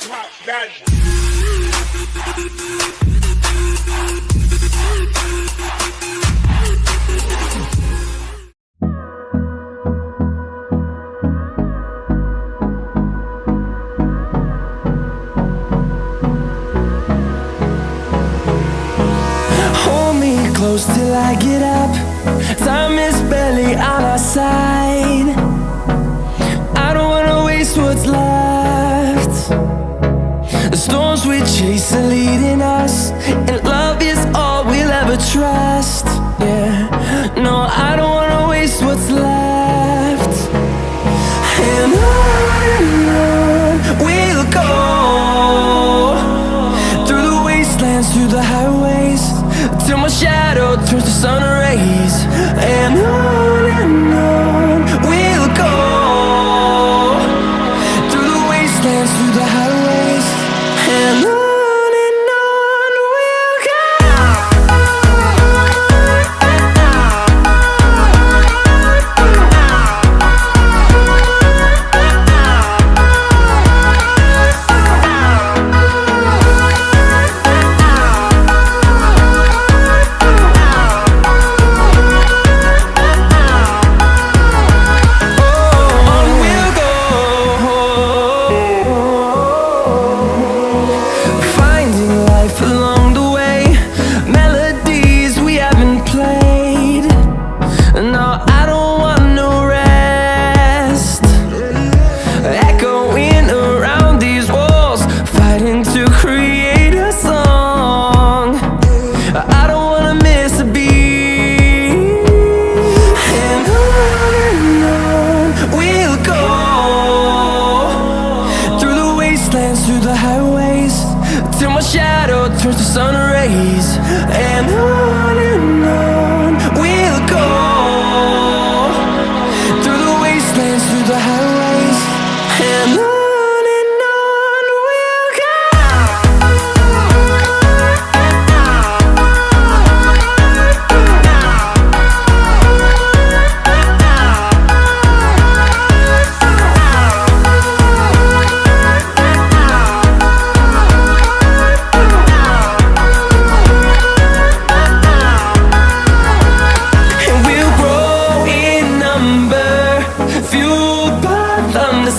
Hold me close till I get up. Time is barely on our side. I don't wanna waste what's left. The storms we chase are leading us, and love is all we'll ever trust. Yeah, no, I don't wanna waste what's left. And on we'll go, through the wastelands, through the highways, till my shadow turns to sun rays. And on we'll go, through the wastelands, through the highways, and on we'll go. Through the highways, till my shadow turns to sun rays. And on we'll go, through the wastelands, through the highways, and on we'll go.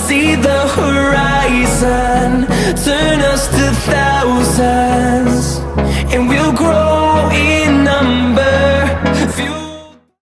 See the horizon turn us to thousands, and we'll grow